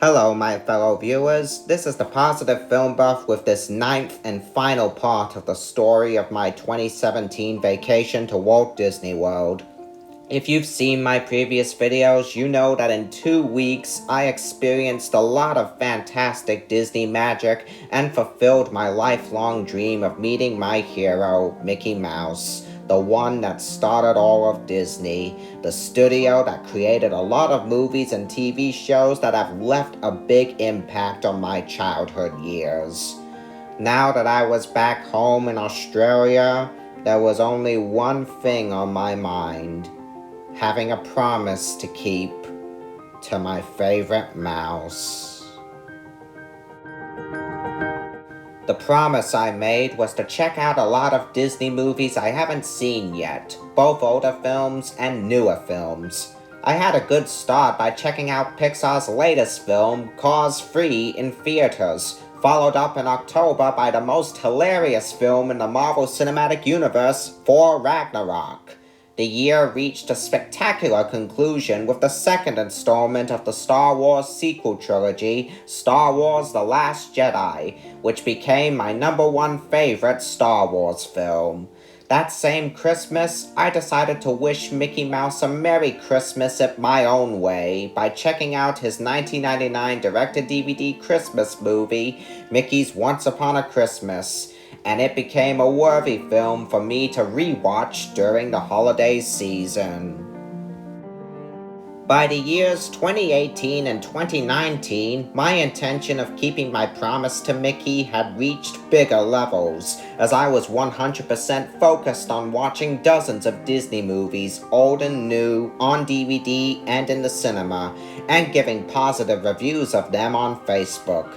Hello, my fellow viewers. This is the Positive Film Buff with this ninth and final part of the story of my 2017 vacation to Walt Disney World. If you've seen my previous videos, you know that in 2 weeks, I experienced a lot of fantastic Disney magic and fulfilled my lifelong dream of meeting my hero, Mickey Mouse, the one that started all of Disney, the studio that created a lot of movies and TV shows that have left a big impact on my childhood years. Now that I was back home in Australia, there was only one thing on my mind. Having a promise to keep to my favorite mouse. The promise I made was to check out a lot of Disney movies I haven't seen yet, both older films and newer films. I had a good start by checking out Pixar's latest film, Cars 3, in theaters, followed up in October by the most hilarious film in the Marvel Cinematic Universe, Thor Ragnarok. The year reached a spectacular conclusion with the second installment of the Star Wars sequel trilogy, Star Wars The Last Jedi, which became my #1 favorite Star Wars film. That same Christmas, I decided to wish Mickey Mouse a Merry Christmas at my own way by checking out his 1999 direct-to-DVD Christmas movie, Mickey's Once Upon a Christmas, and it became a worthy film for me to rewatch during the holiday season. By the years 2018 and 2019, my intention of keeping my promise to Mickey had reached bigger levels, as I was 100% focused on watching dozens of Disney movies, old and new, on DVD and in the cinema, and giving positive reviews of them on Facebook.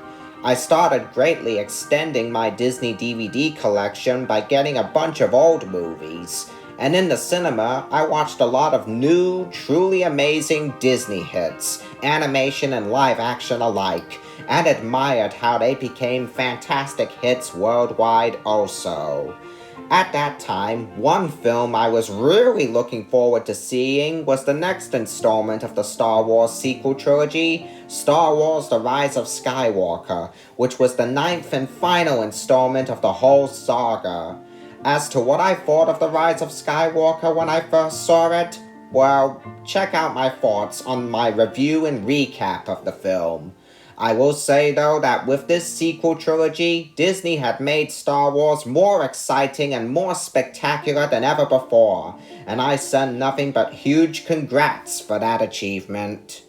I started greatly extending my Disney DVD collection by getting a bunch of old movies, and in the cinema, I watched a lot of new, truly amazing Disney hits, animation and live action alike, and admired how they became fantastic hits worldwide also. At that time, one film I was really looking forward to seeing was the next installment of the Star Wars sequel trilogy, Star Wars The Rise of Skywalker, which was the 9th and final installment of the whole saga. As to what I thought of The Rise of Skywalker when I first saw it, well, check out my thoughts on my review and recap of the film. I will say though that with this sequel trilogy, Disney had made Star Wars more exciting and more spectacular than ever before, and I send nothing but huge congrats for that achievement.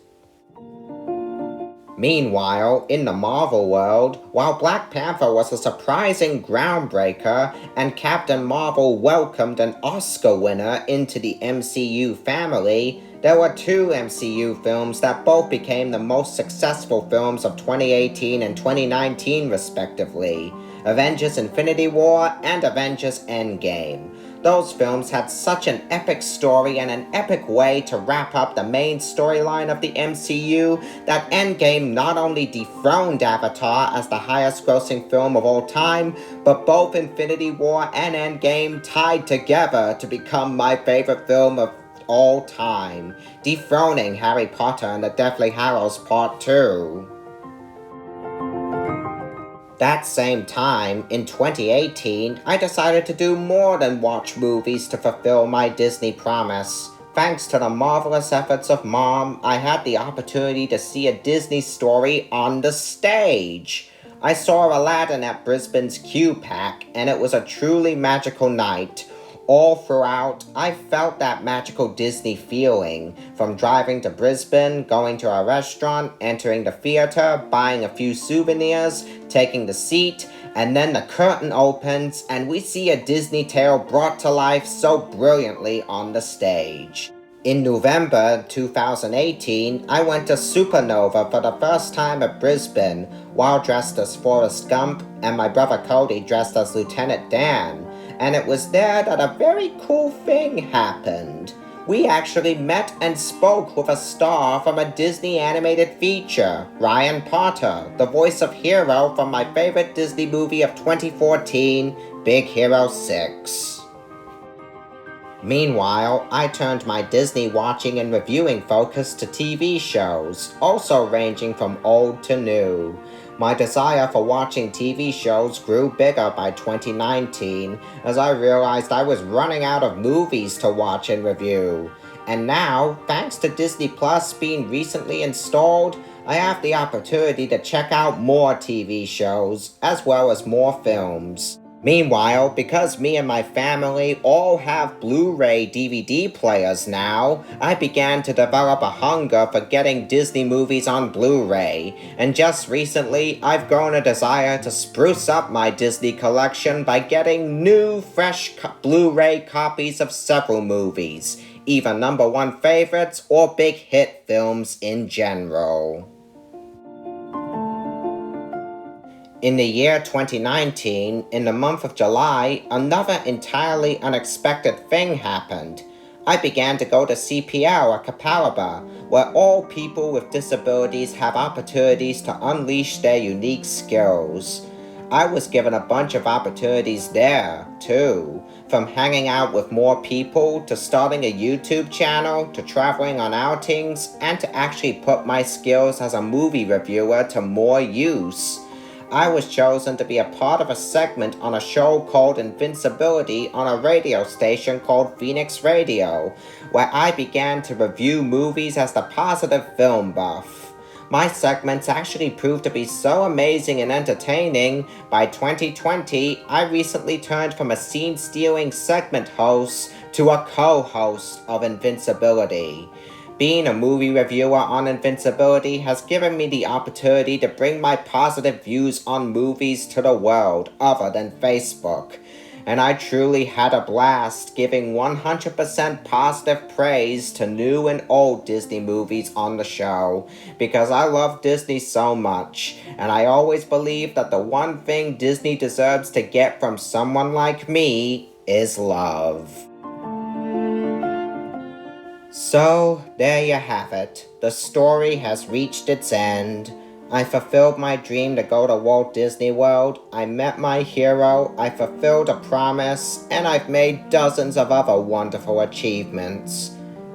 Meanwhile, in the Marvel world, while Black Panther was a surprising groundbreaker and Captain Marvel welcomed an Oscar winner into the MCU family, there were 2 MCU films that both became the most successful films of 2018 and 2019 respectively, Avengers Infinity War and Avengers Endgame. Those films had such an epic story and an epic way to wrap up the main storyline of the MCU that Endgame not only dethroned Avatar as the highest grossing film of all time, but both Infinity War and Endgame tied together to become my favorite film of all time, dethroning Harry Potter and the Deathly Hallows Part 2. That same time, in 2018, I decided to do more than watch movies to fulfill my Disney promise. Thanks to the marvelous efforts of Mom, I had the opportunity to see a Disney story on the stage. I saw Aladdin at Brisbane's Q-Pack, and it was a truly magical night. All throughout, I felt that magical Disney feeling, from driving to Brisbane, going to a restaurant, entering the theater, buying a few souvenirs, taking the seat, and then the curtain opens and we see a Disney tale brought to life so brilliantly on the stage. In November 2018, I went to Supernova for the first time at Brisbane, while dressed as Forrest Gump and my brother Cody dressed as Lieutenant Dan. And it was there that a very cool thing happened. We actually met and spoke with a star from a Disney animated feature, Ryan Potter, the voice of Hero from my favorite Disney movie of 2014, Big Hero 6. Meanwhile, I turned my Disney watching and reviewing focus to TV shows, also ranging from old to new. My desire for watching TV shows grew bigger by 2019 as I realized I was running out of movies to watch and review. And now, thanks to Disney Plus being recently installed, I have the opportunity to check out more TV shows, as well as more films. Meanwhile, because me and my family all have Blu-ray DVD players now, I began to develop a hunger for getting Disney movies on Blu-ray, and just recently, I've grown a desire to spruce up my Disney collection by getting new, fresh Blu-ray copies of several movies, either number one favorites or big hit films in general. In the year 2019, in the month of July, another entirely unexpected thing happened. I began to go to CPL at Capalaba, where all people with disabilities have opportunities to unleash their unique skills. I was given a bunch of opportunities there, too. From hanging out with more people, to starting a YouTube channel, to traveling on outings, and to actually put my skills as a movie reviewer to more use. I was chosen to be a part of a segment on a show called Invincibility on a radio station called Phoenix Radio, where I began to review movies as the positive film buff. My segments actually proved to be so amazing and entertaining. By 2020, I recently turned from a scene-stealing segment host to a co-host of Invincibility. Being a movie reviewer on Invincibility has given me the opportunity to bring my positive views on movies to the world other than Facebook. And I truly had a blast giving 100% positive praise to new and old Disney movies on the show, because I love Disney so much, and I always believe that the one thing Disney deserves to get from someone like me is love. So, there you have it. The story has reached its end. I fulfilled my dream to go to Walt Disney World, I met my hero, I fulfilled a promise, and I've made dozens of other wonderful achievements.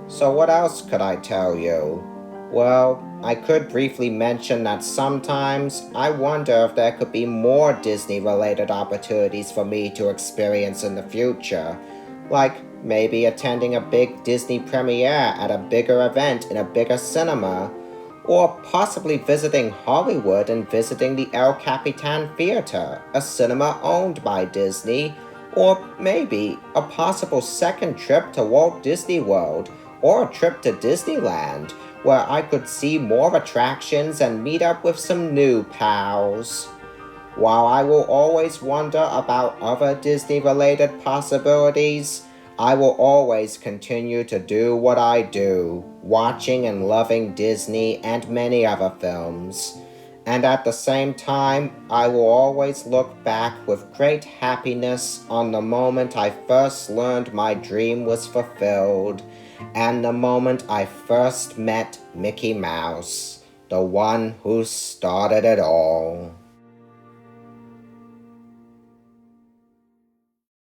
So what else could I tell you? Well, I could briefly mention that sometimes I wonder if there could be more Disney-related opportunities for me to experience in the future. Like maybe attending a big Disney premiere at a bigger event in a bigger cinema, or possibly visiting Hollywood and visiting the El Capitan Theater, a cinema owned by Disney, or maybe a possible second trip to Walt Disney World, or a trip to Disneyland, where I could see more attractions and meet up with some new pals. While I will always wonder about other Disney-related possibilities, I will always continue to do what I do, watching and loving Disney and many other films. And at the same time, I will always look back with great happiness on the moment I first learned my dream was fulfilled, and the moment I first met Mickey Mouse, the one who started it all.